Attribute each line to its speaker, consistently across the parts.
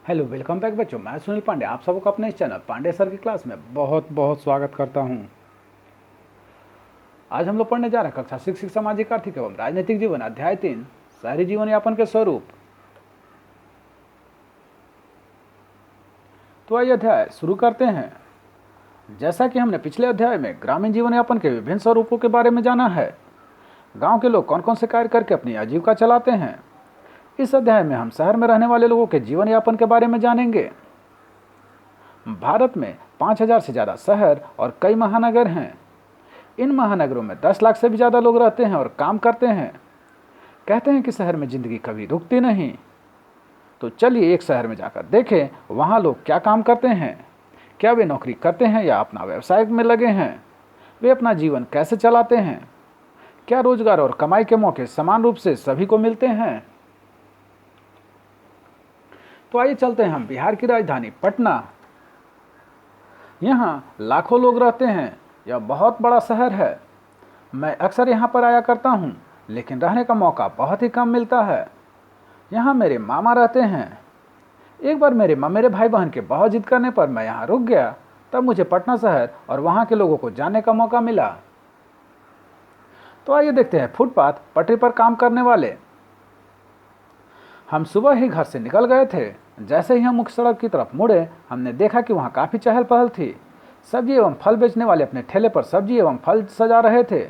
Speaker 1: Hello, welcome back बच्चों। मैं सुनील पांडे आप सबको अपने इस चैनल पांडे सर की क्लास में बहुत बहुत स्वागत करता हूं। आज हम लोग पढ़ने जा रहे हैं कक्षा शिक्षक सामाजिक आर्थिक एवं राजनीतिक जीवन अध्याय 3 शहरी जीवन यापन के स्वरूप। तो आइए अध्याय शुरू करते हैं। जैसा कि हमने पिछले अध्याय में ग्रामीण जीवन यापन के विभिन्न स्वरूपों के बारे में जाना है, गाँव के लोग कौन कौन से कार्य करके अपनी आजीविका चलाते हैं, इस अध्याय में हम शहर में रहने वाले लोगों के जीवन यापन के बारे में जानेंगे। भारत में 5,000 से ज़्यादा शहर और कई महानगर हैं। इन महानगरों में 10 लाख से भी ज़्यादा लोग रहते हैं और काम करते हैं। कहते हैं कि शहर में ज़िंदगी कभी रुकती नहीं। तो चलिए एक शहर में जाकर देखें वहाँ लोग क्या काम करते हैं। क्या वे नौकरी करते हैं या अपना व्यवसाय में लगे हैं? वे अपना जीवन कैसे चलाते हैं? क्या रोजगार और कमाई के मौके समान रूप से सभी को मिलते हैं? तो आइए चलते हैं हम बिहार की राजधानी पटना। यहाँ लाखों लोग रहते हैं। यह बहुत बड़ा शहर है। मैं अक्सर यहाँ पर आया करता हूँ, लेकिन रहने का मौका बहुत ही कम मिलता है। यहाँ मेरे मामा रहते हैं। एक बार मेरे भाई बहन के बहुत जिद करने पर मैं यहाँ रुक गया। तब मुझे पटना शहर और वहाँ के लोगों को जानने का मौका मिला। तो आइए देखते हैं फुटपाथ पटरी पर काम करने वाले। हम सुबह ही घर से निकल गए थे। जैसे ही हम मुख्य सड़क की तरफ मुड़े, हमने देखा कि वहाँ काफ़ी चहल पहल थी। सब्जी एवं फल बेचने वाले अपने ठेले पर सब्जी एवं फल सजा रहे थे,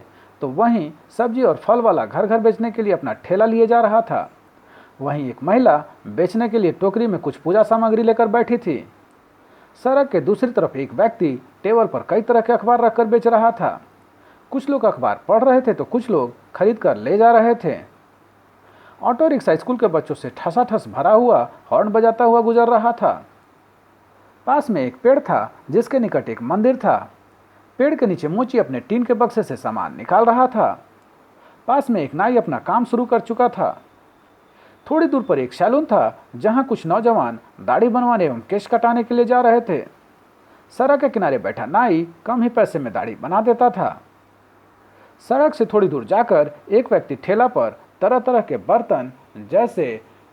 Speaker 1: तो वहीं सब्जी और फल वाला घर घर बेचने के लिए अपना ठेला लिए जा रहा था। वहीं एक महिला बेचने के लिए टोकरी में कुछ पूजा सामग्री लेकर बैठी थी। सड़क के दूसरी तरफ एक व्यक्ति टेबल पर कई तरह के अखबार रखकर बेच रहा था। कुछ लोग अखबार पढ़ रहे थे तो कुछ लोग खरीद कर ले जा रहे थे। ऑटो रिक्शा स्कूल के बच्चों से ठसाठस भरा हुआ हॉर्न बजाता हुआ गुजर रहा था। पास में एक पेड़ था जिसके निकट एक मंदिर था। पेड़ के नीचे मोची अपने टीन के बक्से से सामान निकाल रहा था। पास में एक नाई अपना काम शुरू कर चुका था। थोड़ी दूर पर एक सैलून था जहां कुछ नौजवान दाढ़ी बनवाने एवं केश कटाने के लिए जा रहे थे। सड़क के किनारे बैठा नाई कम ही पैसे में दाढ़ी बना देता था। सड़क से थोड़ी दूर जाकर एक व्यक्ति ठेला पर तरह तरह के बर्तन जैसे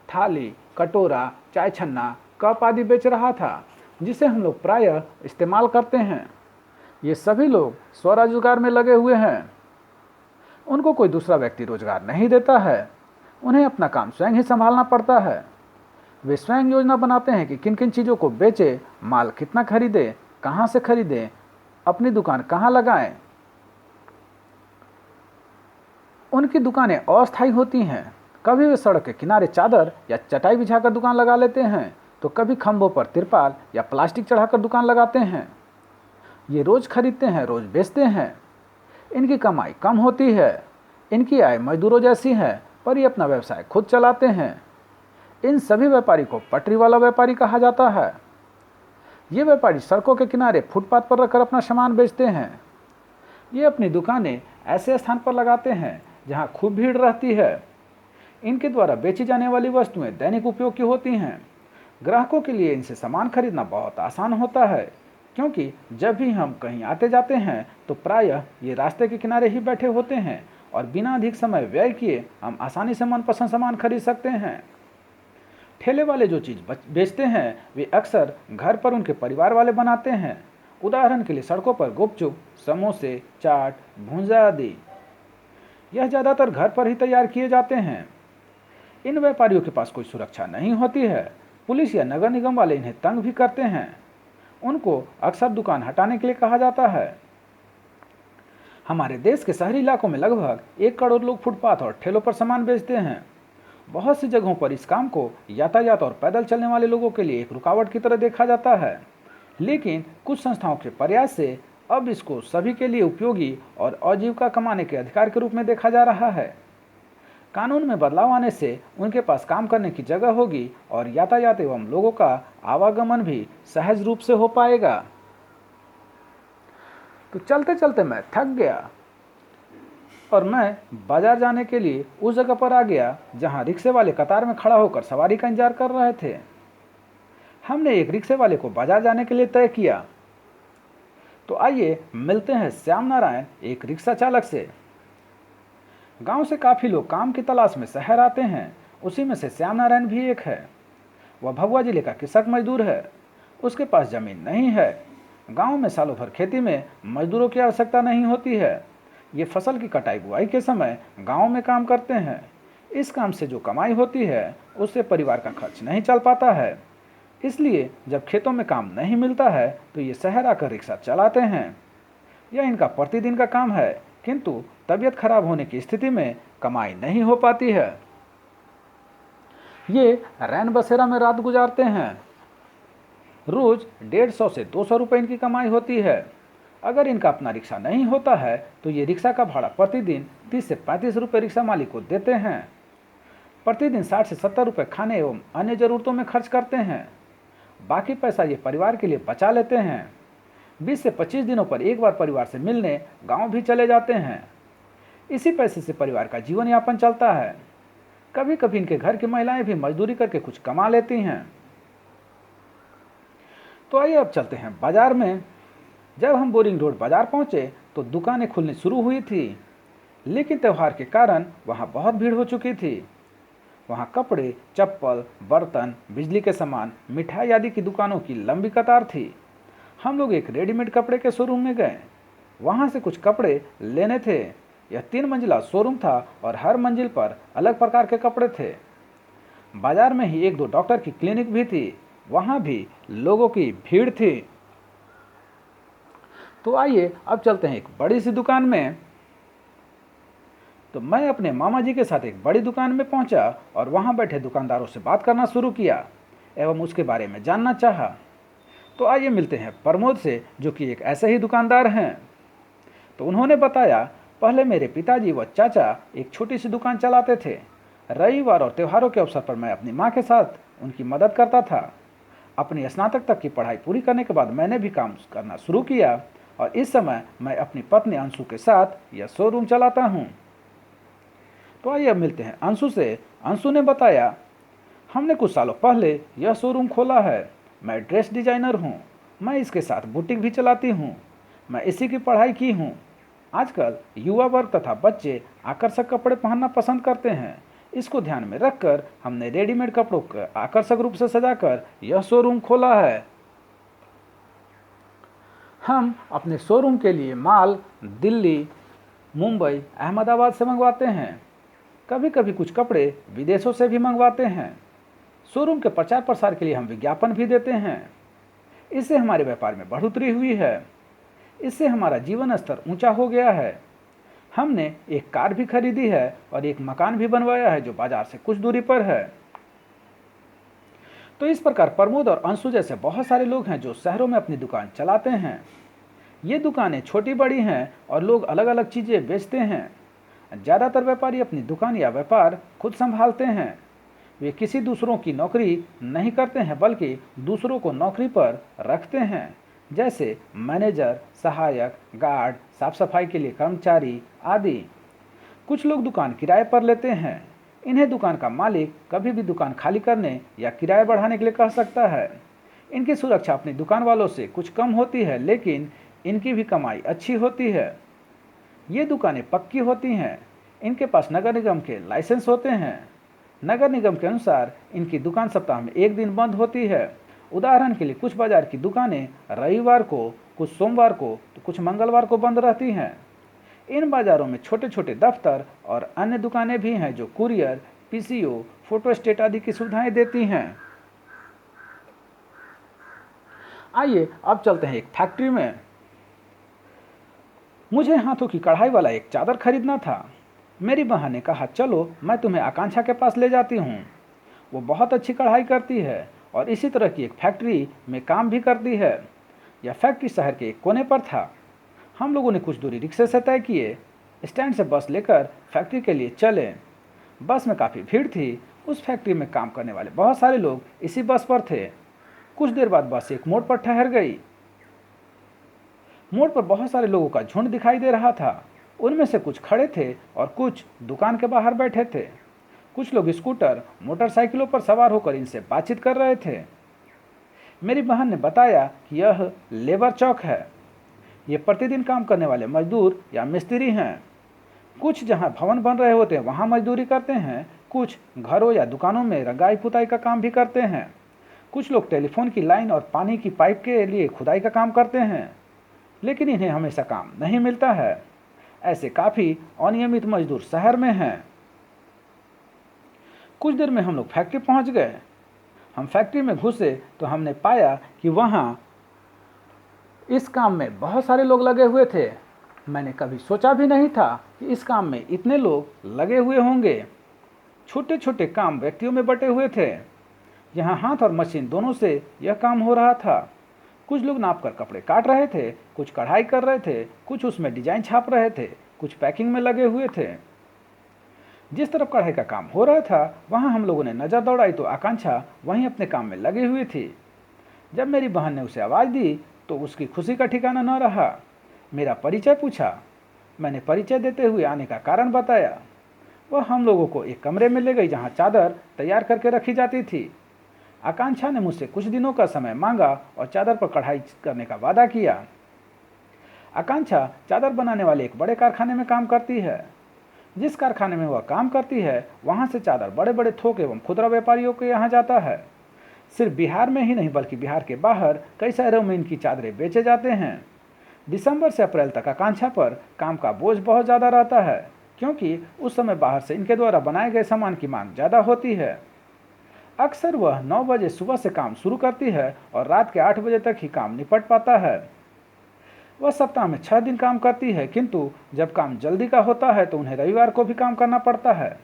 Speaker 1: थाली, कटोरा, चाय छन्ना, कप आदि बेच रहा था, जिसे हम लोग प्रायः इस्तेमाल करते हैं। ये सभी लोग स्वरोजगार में लगे हुए हैं। उनको कोई दूसरा व्यक्ति रोजगार नहीं देता है। उन्हें अपना काम स्वयं ही संभालना पड़ता है। वे स्वयं योजना बनाते हैं कि किन किन चीज़ों को बेचे, माल कितना खरीदे, कहाँ से खरीदें, अपनी दुकान कहाँ लगाएं। उनकी दुकानें अस्थायी होती हैं। कभी वे सड़क के किनारे चादर या चटाई बिछाकर दुकान लगा लेते हैं, तो कभी खंभों पर तिरपाल या प्लास्टिक चढ़ाकर दुकान लगाते हैं। ये रोज खरीदते हैं, रोज बेचते हैं। इनकी कमाई कम होती है। इनकी आय मजदूरों जैसी है, पर ये अपना व्यवसाय खुद चलाते हैं। इन सभी व्यापारी को पटरी वाला व्यापारी कहा जाता है। ये व्यापारी सड़कों के किनारे फुटपाथ पर रखकर अपना सामान बेचते हैं। ये अपनी दुकानें ऐसे स्थान पर लगाते हैं जहां खूब भीड़ रहती है। इनके द्वारा बेची जाने वाली वस्तुएं दैनिक उपयोग की होती हैं। ग्राहकों के लिए इनसे सामान खरीदना बहुत आसान होता है, क्योंकि जब भी हम कहीं आते जाते हैं तो प्रायः ये रास्ते के किनारे ही बैठे होते हैं और बिना अधिक समय व्यय किए हम आसानी से मनपसंद सामान खरीद सकते हैं। ठेले वाले जो चीज़ बेचते हैं वे अक्सर घर पर उनके परिवार वाले बनाते हैं। उदाहरण के लिए सड़कों पर गुपचुप, समोसे, चाट, भूंजा आदि। यह ज़्यादातर घर पर ही तैयार किए जाते हैं। इन व्यापारियों के पास कोई सुरक्षा नहीं होती है। पुलिस या नगर निगम वाले इन्हें तंग भी करते हैं। उनको अक्सर दुकान हटाने के लिए कहा जाता है। हमारे देश के शहरी इलाकों में लगभग 1 करोड़ लोग फुटपाथ और ठेलों पर सामान बेचते हैं। बहुत सी जगहों पर इस काम को यातायात और पैदल चलने वाले लोगों के लिए एक रुकावट की तरह देखा जाता है, लेकिन कुछ संस्थाओं के प्रयास से अब इसको सभी के लिए उपयोगी और आजीविका कमाने के अधिकार के रूप में देखा जा रहा है। कानून में बदलाव आने से उनके पास काम करने की जगह होगी और यातायात एवं लोगों का आवागमन भी सहज रूप से हो पाएगा। तो चलते चलते मैं थक गया और मैं बाजार जाने के लिए उस जगह पर आ गया जहां रिक्शे वाले कतार में खड़ा होकर सवारी का इंतजार कर रहे थे। हमने एक रिक्शे वाले को बाजार जाने के लिए तय किया। तो आइए मिलते हैं श्याम नारायण, एक रिक्शा चालक से। गांव से काफ़ी लोग काम की तलाश में शहर आते हैं। उसी में से श्याम नारायण भी एक है। वह भभुआ जिले का कृषक मजदूर है। उसके पास जमीन नहीं है। गांव में सालों भर खेती में मजदूरों की आवश्यकता नहीं होती है। ये फसल की कटाई बुआई के समय गांव में काम करते हैं। इस काम से जो कमाई होती है उससे परिवार का खर्च नहीं चल पाता है। इसलिए जब खेतों में काम नहीं मिलता है तो ये शहर आकर रिक्शा चलाते हैं। यह इनका प्रतिदिन का काम है, किंतु तबीयत खराब होने की स्थिति में कमाई नहीं हो पाती है। ये रैन बसेरा में रात गुजारते हैं। रोज 150 से 200 रुपये इनकी कमाई होती है। अगर इनका अपना रिक्शा नहीं होता है तो ये रिक्शा का भाड़ा प्रतिदिन 30 से 35 रुपये रिक्शा मालिक को देते हैं। प्रतिदिन 60 से 70 रुपये खाने एवं अन्य जरूरतों में खर्च करते हैं। बाकी पैसा ये परिवार के लिए बचा लेते हैं। 20 से 25 दिनों पर एक बार परिवार से मिलने गांव भी चले जाते हैं। इसी पैसे से परिवार का जीवन यापन चलता है। कभी कभी इनके घर की महिलाएं भी मजदूरी करके कुछ कमा लेती हैं। तो आइए अब चलते हैं बाजार में। जब हम बोरिंग रोड बाजार पहुंचे तो दुकानें खुलनी शुरू हुई थी, लेकिन त्यौहार के कारण वहां बहुत भीड़ हो चुकी थी। वहां कपड़े, चप्पल, बर्तन, बिजली के सामान, मिठाई आदि की दुकानों की लंबी कतार थी। हम लोग एक रेडीमेड कपड़े के शोरूम में गए। वहां से कुछ कपड़े लेने थे। यह 3 मंजिला शोरूम था और हर मंजिल पर अलग प्रकार के कपड़े थे। बाजार में ही 1-2 डॉक्टर की क्लिनिक भी थी। वहां भी लोगों की भीड़ थी। तो आइए अब चलते हैं एक बड़ी सी दुकान में। तो मैं अपने मामा जी के साथ एक बड़ी दुकान में पहुंचा और वहां बैठे दुकानदारों से बात करना शुरू किया एवं उसके बारे में जानना चाहा। तो आइए मिलते हैं प्रमोद से, जो कि एक ऐसे ही दुकानदार हैं। तो उन्होंने बताया, पहले मेरे पिताजी व चाचा एक छोटी सी दुकान चलाते थे। रविवार और त्योहारों के अवसर पर मैं अपनी माँ के साथ उनकी मदद करता था। अपनी स्नातक तक की पढ़ाई पूरी करने के बाद मैंने भी काम करना शुरू किया और इस समय मैं अपनी पत्नी अंशु के साथ यह शोरूम चलाता हूँ। तो आइए अब मिलते हैं अंशु से। अंशु ने बताया, हमने कुछ सालों पहले यह शोरूम खोला है। मैं ड्रेस डिजाइनर हूँ। मैं इसके साथ बुटीक भी चलाती हूँ। मैं इसी की पढ़ाई की हूँ। आजकल युवा वर्ग तथा बच्चे आकर्षक कपड़े पहनना पसंद करते हैं। इसको ध्यान में रखकर हमने रेडीमेड कपड़ों को आकर्षक रूप से सजाकर यह शोरूम खोला है। हम अपने शोरूम के लिए माल दिल्ली, मुंबई, अहमदाबाद से मंगवाते हैं। कभी कभी कुछ कपड़े विदेशों से भी मंगवाते हैं। शोरूम के प्रचार प्रसार के लिए हम विज्ञापन भी देते हैं। इससे हमारे व्यापार में बढ़ोतरी हुई है। इससे हमारा जीवन स्तर ऊंचा हो गया है। हमने एक कार भी खरीदी है और एक मकान भी बनवाया है जो बाजार से कुछ दूरी पर है। तो इस प्रकार प्रमोद और अंशु जैसे बहुत सारे लोग हैं जो शहरों में अपनी दुकान चलाते हैं। ये दुकानें छोटी बड़ी हैं और लोग अलग अलग चीज़ें बेचते हैं। ज़्यादातर व्यापारी अपनी दुकान या व्यापार खुद संभालते हैं। वे किसी दूसरों की नौकरी नहीं करते हैं, बल्कि दूसरों को नौकरी पर रखते हैं, जैसे मैनेजर, सहायक, गार्ड, साफ सफाई के लिए कर्मचारी आदि। कुछ लोग दुकान किराए पर लेते हैं। इन्हें दुकान का मालिक कभी भी दुकान खाली करने या किराया बढ़ाने के लिए कह सकता है। इनकी सुरक्षा अपनी दुकान वालों से कुछ कम होती है, लेकिन इनकी भी कमाई अच्छी होती है। ये दुकानें पक्की होती हैं। इनके पास नगर निगम के लाइसेंस होते हैं। नगर निगम के अनुसार इनकी दुकान सप्ताह में 1 दिन बंद होती है। उदाहरण के लिए कुछ बाजार की दुकानें रविवार को, कुछ सोमवार को तो कुछ मंगलवार को बंद रहती हैं। इन बाजारों में छोटे छोटे दफ्तर और अन्य दुकानें भी हैं जो कुरियर, पीसीओ, फोटो स्टेट आदि की सुविधाएं देती हैं। आइए अब चलते हैं एक फैक्ट्री में। मुझे हाथों की कढ़ाई वाला एक चादर खरीदना था। मेरी बहन ने कहा, चलो मैं तुम्हें आकांक्षा के पास ले जाती हूँ। वो बहुत अच्छी कढ़ाई करती है और इसी तरह की एक फैक्ट्री में काम भी करती है। यह फैक्ट्री शहर के एक कोने पर था। हम लोगों ने कुछ दूरी रिक्शे से तय किए। स्टैंड से बस लेकर फैक्ट्री के लिए चले। बस में काफ़ी भीड़ थी। उस फैक्ट्री में काम करने वाले बहुत सारे लोग इसी बस पर थे। कुछ देर बाद बस एक मोड़ पर ठहर गई। मोड़ पर बहुत सारे लोगों का झुंड दिखाई दे रहा था। उनमें से कुछ खड़े थे और कुछ दुकान के बाहर बैठे थे। कुछ लोग स्कूटर, मोटरसाइकिलों पर सवार होकर इनसे बातचीत कर रहे थे। मेरी बहन ने बताया कि यह लेबर चौक है। ये प्रतिदिन काम करने वाले मजदूर या मिस्त्री हैं। कुछ जहां भवन बन रहे होते हैं वहां मजदूरी करते हैं। कुछ घरों या दुकानों में रंगाई पुताई का काम भी करते हैं। कुछ लोग टेलीफोन की लाइन और पानी की पाइप के लिए खुदाई का काम करते हैं, लेकिन इन्हें हमेशा काम नहीं मिलता है। ऐसे काफ़ी अनियमित मजदूर शहर में हैं। कुछ देर में हम लोग फैक्ट्री पहुंच गए। हम फैक्ट्री में घुसे तो हमने पाया कि वहाँ इस काम में बहुत सारे लोग लगे हुए थे। मैंने कभी सोचा भी नहीं था कि इस काम में इतने लोग लगे हुए होंगे। छोटे छोटे काम व्यक्तियों में बटे हुए थे। यहाँ हाथ और मशीन दोनों से यह काम हो रहा था। कुछ लोग नाप कर कपड़े काट रहे थे, कुछ कढ़ाई कर रहे थे, कुछ उसमें डिजाइन छाप रहे थे, कुछ पैकिंग में लगे हुए थे। जिस तरफ कढ़ाई का काम हो रहा था वहाँ हम लोगों ने नज़र दौड़ाई तो आकांक्षा वहीं अपने काम में लगी हुई थी। जब मेरी बहन ने उसे आवाज़ दी तो उसकी खुशी का ठिकाना न रहा। मेरा परिचय पूछा। मैंने परिचय देते हुए आने का कारण बताया। वह हम लोगों को एक कमरे में ले गई जहाँ चादर तैयार करके रखी जाती थी। आकांक्षा ने मुझसे कुछ दिनों का समय मांगा और चादर पर कढ़ाई करने का वादा किया। आकांक्षा चादर बनाने वाले एक बड़े कारखाने में काम करती है। जिस कारखाने में वह काम करती है वहाँ से चादर बड़े बड़े थोक एवं खुदरा व्यापारियों के यहाँ जाता है। सिर्फ बिहार में ही नहीं बल्कि बिहार के बाहर कई शहरों में इनकी चादरें बेचे जाते हैं। दिसंबर से अप्रैल तक आकांक्षा पर काम का बोझ बहुत ज़्यादा रहता है, क्योंकि उस समय बाहर से इनके द्वारा बनाए गए सामान की मांग ज़्यादा होती है। अक्सर वह 9 बजे सुबह से काम शुरू करती है और रात के 8 बजे तक ही काम निपट पाता है। वह सप्ताह में 6 दिन काम करती है, किंतु जब काम जल्दी का होता है तो उन्हें रविवार को भी काम करना पड़ता है।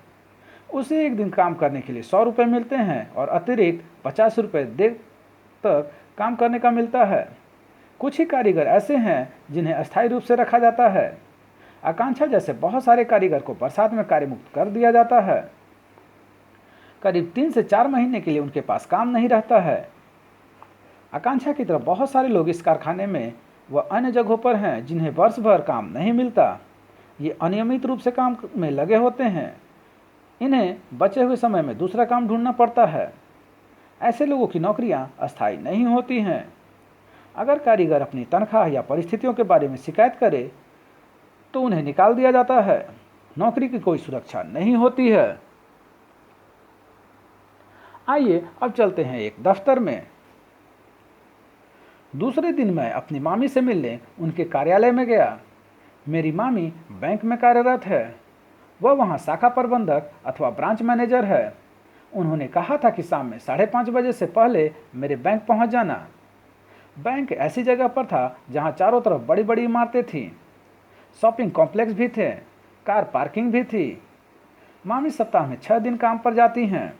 Speaker 1: उसे एक दिन काम करने के लिए 100 रुपये मिलते हैं और अतिरिक्त 50 रुपये देर तक काम करने का मिलता है। कुछ ही कारीगर ऐसे हैं जिन्हें अस्थायी रूप से रखा जाता है। आकांक्षा जैसे बहुत सारे कारीगर को बरसात में कार्यमुक्त कर दिया जाता है। करीब 3 से 4 महीने के लिए उनके पास काम नहीं रहता है। आकांक्षा की तरह बहुत सारे लोग इस कारखाने में व अन्य जगहों पर हैं जिन्हें वर्ष भर काम नहीं मिलता। ये अनियमित रूप से काम में लगे होते हैं। इन्हें बचे हुए समय में दूसरा काम ढूंढना पड़ता है। ऐसे लोगों की नौकरियां अस्थायी नहीं होती हैं। अगर कारीगर अपनी तनख्वाह या परिस्थितियों के बारे में शिकायत करे तो उन्हें निकाल दिया जाता है। नौकरी की कोई सुरक्षा नहीं होती है। आइए अब चलते हैं एक दफ्तर में। दूसरे दिन मैं अपनी मामी से मिलने उनके कार्यालय में गया। मेरी मामी बैंक में कार्यरत है। वह वहाँ शाखा प्रबंधक अथवा ब्रांच मैनेजर है। उन्होंने कहा था कि शाम में 5:30 बजे से पहले मेरे बैंक पहुँच जाना। बैंक ऐसी जगह पर था जहाँ चारों तरफ बड़ी बड़ी इमारतें थीं, शॉपिंग कॉम्प्लेक्स भी थे, कार पार्किंग भी थी। मामी सप्ताह में 6 दिन काम पर जाती हैं।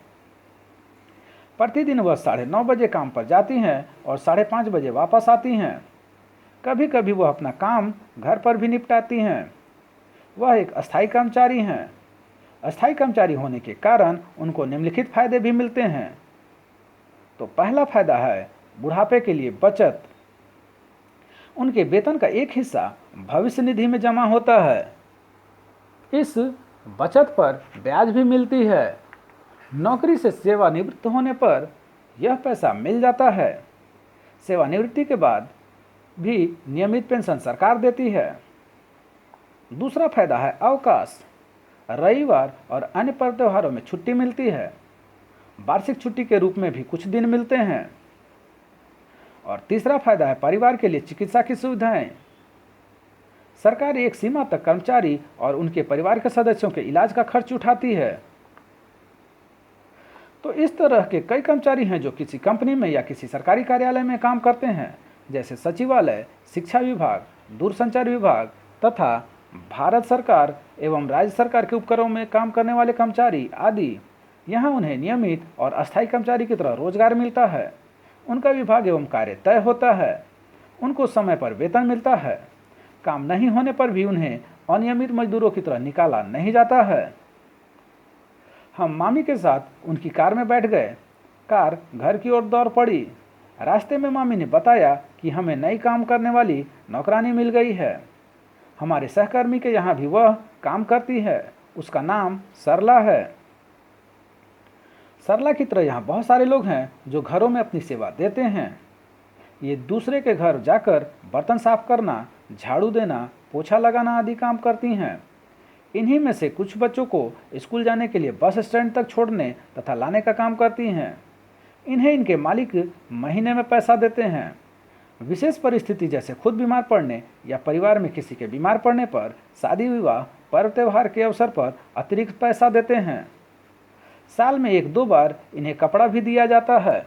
Speaker 1: प्रतिदिन वह 9:30 बजे काम पर जाती हैं और 5:30 बजे वापस आती हैं। कभी कभी वह अपना काम घर पर भी निपटाती हैं। वह एक अस्थायी कर्मचारी हैं। अस्थायी कर्मचारी होने के कारण उनको निम्नलिखित फायदे भी मिलते हैं। तो पहला फायदा है बुढ़ापे के लिए बचत। उनके वेतन का एक हिस्सा भविष्य निधि में जमा होता है। इस बचत पर ब्याज भी मिलती है। नौकरी से सेवानिवृत्त होने पर यह पैसा मिल जाता है। सेवानिवृत्ति के बाद भी नियमित पेंशन सरकार देती है। दूसरा फायदा है अवकाश। रविवार और अन्य पर्व त्योहारों में छुट्टी मिलती है। वार्षिक छुट्टी के रूप में भी कुछ दिन मिलते हैं। और तीसरा फायदा है परिवार के लिए चिकित्सा की सुविधाएं। सरकार एक सीमा तक कर्मचारी और उनके परिवार के सदस्यों के इलाज का खर्च उठाती है। तो इस तरह के कई कर्मचारी हैं जो किसी कंपनी में या किसी सरकारी कार्यालय में काम करते हैं, जैसे सचिवालय, शिक्षा विभाग, दूरसंचार विभाग तथा भारत सरकार एवं राज्य सरकार के उपक्रमों में काम करने वाले कर्मचारी आदि। यहाँ उन्हें नियमित और अस्थायी कर्मचारी की तरह रोजगार मिलता है। उनका विभाग एवं कार्य तय होता है। उनको समय पर वेतन मिलता है। काम नहीं होने पर भी उन्हें अनियमित मजदूरों की तरह निकाला नहीं जाता है। हम मामी के साथ उनकी कार में बैठ गए। कार घर की ओर दौड़ पड़ी। रास्ते में मामी ने बताया कि हमें नई काम करने वाली नौकरानी मिल गई है। हमारे सहकर्मी के यहाँ भी वह काम करती है। उसका नाम सरला है। सरला की तरह यहाँ बहुत सारे लोग हैं जो घरों में अपनी सेवा देते हैं। ये दूसरे के घर जाकर बर्तन साफ करना, झाड़ू देना, पोछा लगाना आदि काम करती हैं। इन्हीं में से कुछ बच्चों को स्कूल जाने के लिए बस स्टैंड तक छोड़ने तथा लाने का काम करती हैं। इन्हें इनके मालिक महीने में पैसा देते हैं। विशेष परिस्थिति जैसे खुद बीमार पड़ने या परिवार में किसी के बीमार पड़ने पर, शादी विवाह, पर्व त्योहार के अवसर पर अतिरिक्त पैसा देते हैं। साल में 1-2 बार इन्हें कपड़ा भी दिया जाता है।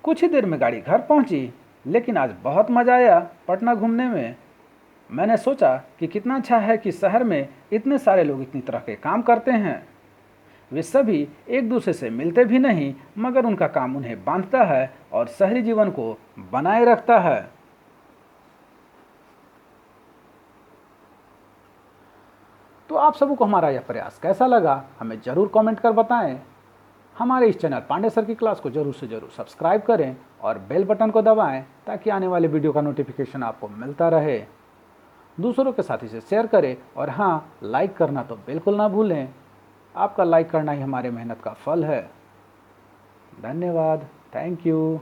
Speaker 1: कुछ ही देर में गाड़ी घर पहुंची, लेकिन आज बहुत मजा आया पटना घूमने में। मैंने सोचा कि कितना अच्छा है कि शहर में इतने सारे लोग इतनी तरह के काम करते हैं। वे सभी एक दूसरे से मिलते भी नहीं, मगर उनका काम उन्हें बांधता है और शहरी जीवन को बनाए रखता है। तो आप सबको हमारा यह प्रयास कैसा लगा, हमें ज़रूर कमेंट कर बताएं। हमारे इस चैनल पांडे सर की क्लास को ज़रूर से ज़रूर सब्सक्राइब करें और बेल बटन को दबाएं ताकि आने वाले वीडियो का नोटिफिकेशन आपको मिलता रहे। दूसरों के साथ इसे शेयर करें और हाँ, लाइक करना तो बिल्कुल ना भूलें। आपका लाइक करना ही हमारे मेहनत का फल है। धन्यवाद। Thank you.